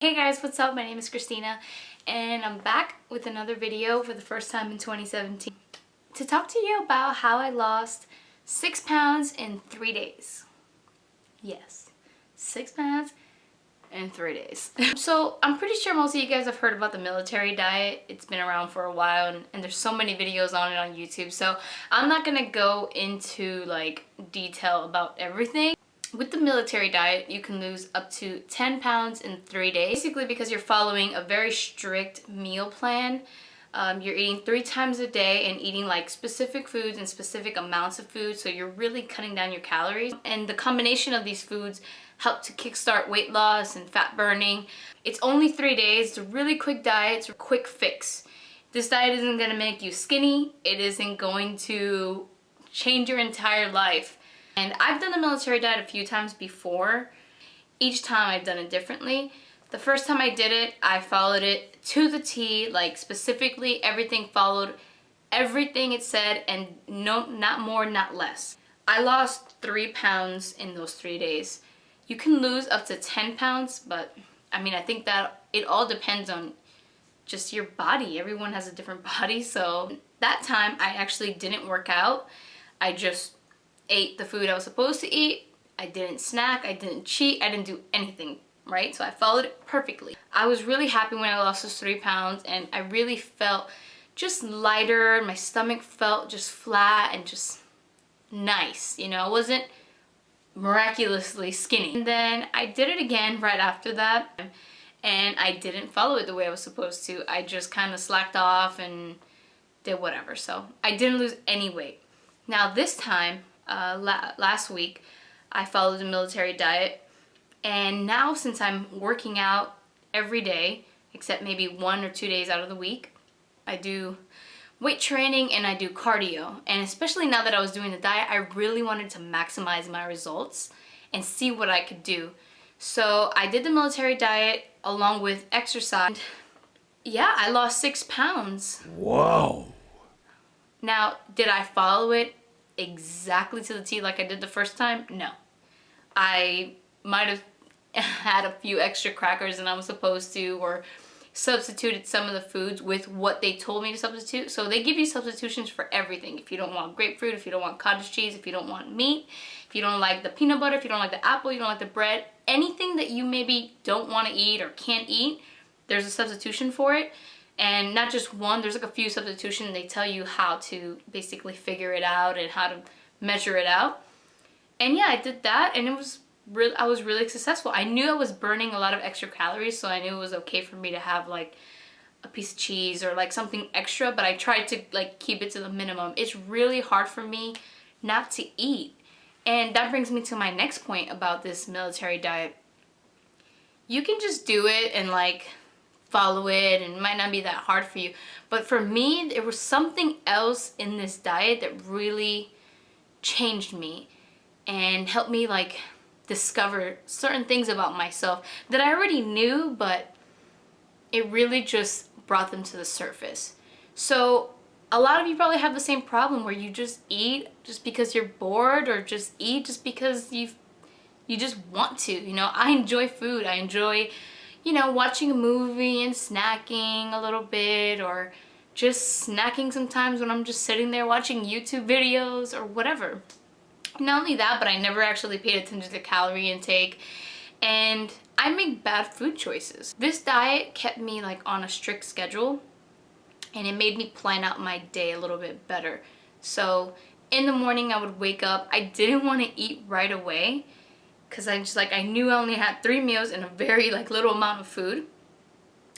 Hey guys, what's up? My name is Christina and I'm back with another video for the first time in 2017 to talk to you about how I lost 6 pounds in 3 days. Yes, 6 pounds in 3 days. So I'm pretty sure most of you guys have heard about the military diet. It's been around for a while and there's so many videos on it on YouTube. So I'm not gonna go into like detail about everything. With the military diet, you can lose up to 10 pounds in 3 days. Basically because you're following a very strict meal plan. You're eating 3 times a day and eating like specific foods and specific amounts of food. So you're really cutting down your calories. And the combination of these foods help to kickstart weight loss and fat burning. It's only 3 days. It's a really quick diet. It's a quick fix. This diet isn't going to make you skinny. It isn't going to change your entire life. And I've done the military diet a few times before. Each time I've done it differently. The first time I did it, I followed it to the T, like specifically everything followed everything it said and no, not more, not less. I lost 3 pounds in those 3 days. You can lose up to 10 pounds, but I mean, I think that it all depends on just your body. Everyone has a different body, so that time I actually didn't work out. I just ate the food I was supposed to eat. I didn't snack, I didn't cheat, I didn't do anything, right? So I followed it perfectly. I was really happy when I lost those 3 pounds and I really felt just lighter. My stomach felt just flat and just nice, you know? I wasn't miraculously skinny. And then I did it again right after that and I didn't follow it the way I was supposed to. I just kind of slacked off and did whatever. So I didn't lose any weight. Now this time, last week, I followed the military diet, and now since I'm working out every day, except maybe 1 or 2 days out of the week, I do weight training and I do cardio. And especially now that I was doing the diet, I really wanted to maximize my results and see what I could do. So I did the military diet along with exercise. Yeah, I lost 6 pounds. Whoa. Now, did I follow it exactly to the T like I did the first time? No. I might have had a few extra crackers than I was supposed to, or substituted some of the foods with what they told me to substitute. So they give you substitutions for everything. If you don't want grapefruit, if you don't want cottage cheese, if you don't want meat, if you don't like the peanut butter, if you don't like the apple, you don't like the bread, anything that you maybe don't want to eat or can't eat, there's a substitution for it. And not just one, there's like a few substitutions. They tell you how to basically figure it out and how to measure it out. And yeah, I did that and I was really successful. I knew I was burning a lot of extra calories, so I knew it was okay for me to have like a piece of cheese or like something extra, but I tried to like keep it to the minimum. It's really hard for me not to eat. And that brings me to my next point about this military diet. You can just do it and like follow it and it might not be that hard for you, but for me there was something else in this diet that really changed me and helped me like discover certain things about myself that I already knew, but it really just brought them to the surface. So a lot of you probably have the same problem where you just eat just because you're bored, or just eat just because you just want to, you know. I enjoy food. I enjoy, you know, watching a movie and snacking a little bit, or just snacking sometimes when I'm just sitting there watching YouTube videos or whatever. Not only that, but I never actually paid attention to the calorie intake, and I make bad food choices. This diet kept me like on a strict schedule and it made me plan out my day a little bit better. So in the morning I would wake up. I didn't want to eat right away because I knew I only had 3 meals and a very like little amount of food.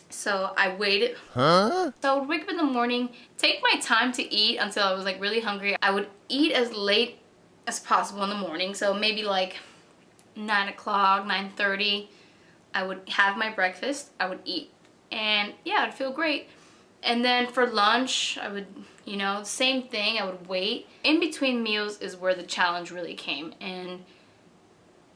So I waited. So I would wake up in the morning, take my time to eat until I was like really hungry. I would eat as late as possible in the morning. So maybe like 9 o'clock, 9:30, I would have my breakfast, I would eat. And yeah, I'd feel great. And then for lunch, I would, you know, same thing, I would wait. In between meals is where the challenge really came. And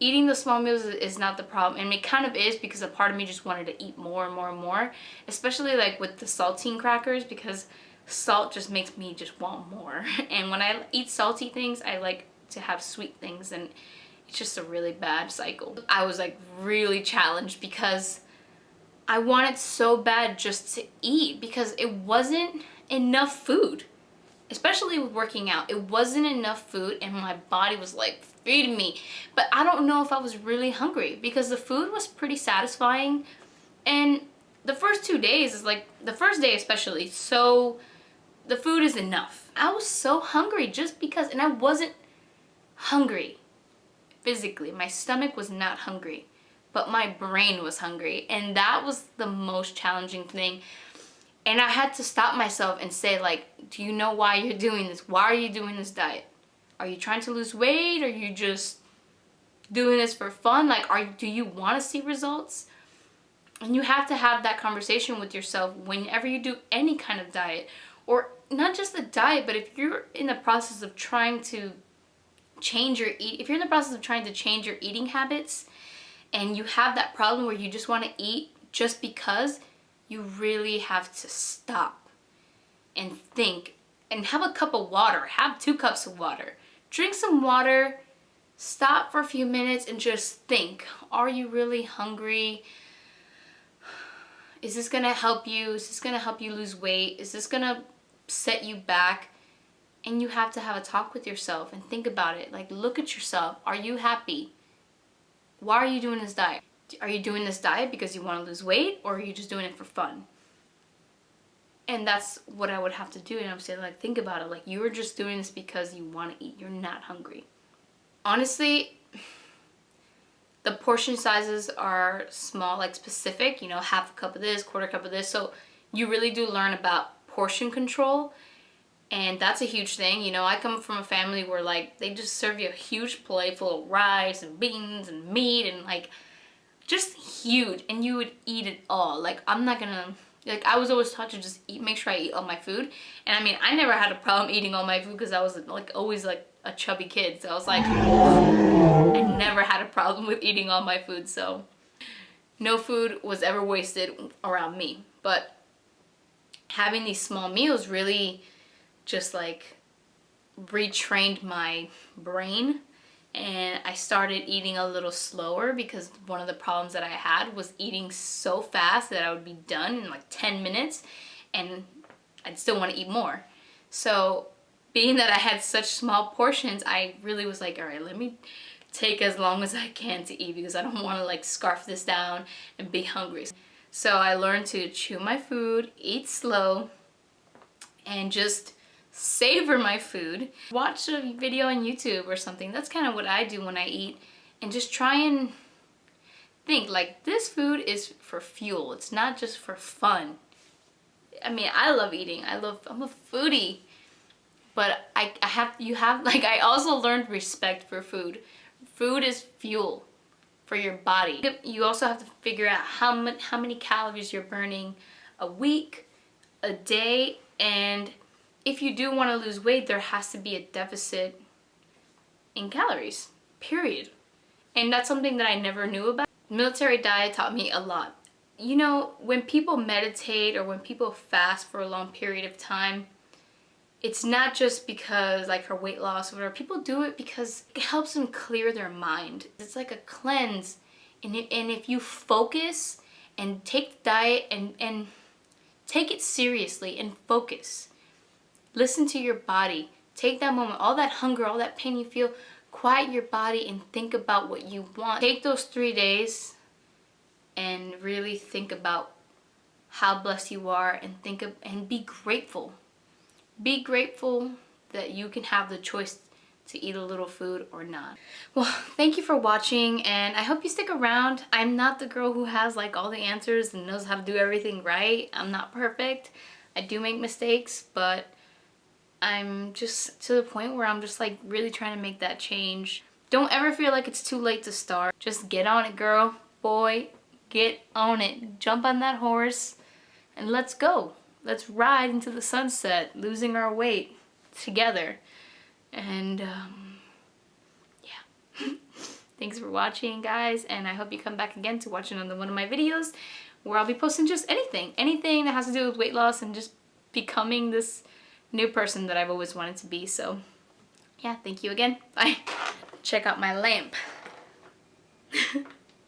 eating the small meals is not the problem, and it kind of is because a part of me just wanted to eat more and more and more, especially like with the saltine crackers, because salt just makes me just want more. And when I eat salty things, I like to have sweet things, and it's just a really bad cycle. I was like really challenged because I wanted so bad just to eat because it wasn't enough food. Especially with working out, it wasn't enough food and my body was like feeding me. But I don't know if I was really hungry because the food was pretty satisfying. And the first 2 days is like, the first day especially, so the food is enough. I was so hungry just because, and I wasn't hungry physically. My stomach was not hungry, but my brain was hungry. And that was the most challenging thing. And I had to stop myself and say, like, do you know why you're doing this? Why are you doing this diet? Are you trying to lose weight? Are you just doing this for fun? Like, do you want to see results? And you have to have that conversation with yourself whenever you do any kind of diet. Or not just the diet, but if you're in the process of trying to change your if you're in the process of trying to change your eating habits and you have that problem where you just want to eat just because, you really have to stop and think and have a cup of water. Have 2 cups of water. Drink some water, stop for a few minutes and just think. Are you really hungry? Is this gonna help you? Is this gonna help you lose weight? Is this gonna set you back? And you have to have a talk with yourself and think about it. Like, look at yourself. Are you happy? Why are you doing this diet? Are you doing this diet because you want to lose weight, or are you just doing it for fun? And that's what I would have to do. And I'm saying, like, think about it. Like, you were just doing this because you want to eat. You're not hungry. Honestly, the portion sizes are small, like specific, you know, half a cup of this, quarter cup of this. So you really do learn about portion control. And that's a huge thing. You know, I come from a family where, like, they just serve you a huge plate full of rice and beans and meat and, like, just huge, and you would eat it all. Like, I'm not gonna, like, I was always taught to just eat, make sure I eat all my food. And I mean, I never had a problem eating all my food because I was, like, always, like, a chubby kid. So I was like, I never had a problem with eating all my food. So no food was ever wasted around me. But having these small meals really just, like, retrained my brain. And I started eating a little slower because one of the problems that I had was eating so fast that I would be done in like 10 minutes and I'd still want to eat more. So being that I had such small portions, I really was like, all right, let me take as long as I can to eat because I don't want to, like, scarf this down and be hungry. So I learned to chew my food, eat slow, and just savor my food. Watch a video on YouTube or something. That's kind of what I do when I eat, and just try and think, like, this food is for fuel. It's not just for fun. I mean, I love eating. I'm a foodie, but I also learned respect for food. Food is fuel for your body. You also have to figure out how many calories you're burning a week, a day, and if you do want to lose weight, there has to be a deficit in calories, period. And that's something that I never knew about. Military diet taught me a lot. You know, when people meditate or when people fast for a long period of time, it's not just because, like, for weight loss or whatever. People do it because it helps them clear their mind. It's like a cleanse. And if you focus and take the diet and take it seriously and focus, listen to your body. Take that moment, all that hunger, all that pain you feel, quiet your body and think about what you want. Take those 3 days and really think about how blessed you are and be grateful. Be grateful that you can have the choice to eat a little food or not. Well, thank you for watching, and I hope you stick around. I'm not the girl who has, like, all the answers and knows how to do everything right. I'm not perfect. I do make mistakes, but I'm just to the point where I'm just, like, really trying to make that change. Don't ever feel like it's too late to start. Just get on it, girl, boy, get on it. Jump on that horse and let's go. Let's ride into the sunset, losing our weight together. And yeah. Thanks for watching, guys, and I hope you come back again to watch another one of my videos where I'll be posting just anything that has to do with weight loss and just becoming this new person that I've always wanted to be. So yeah, thank you again. Bye. Check out my lamp.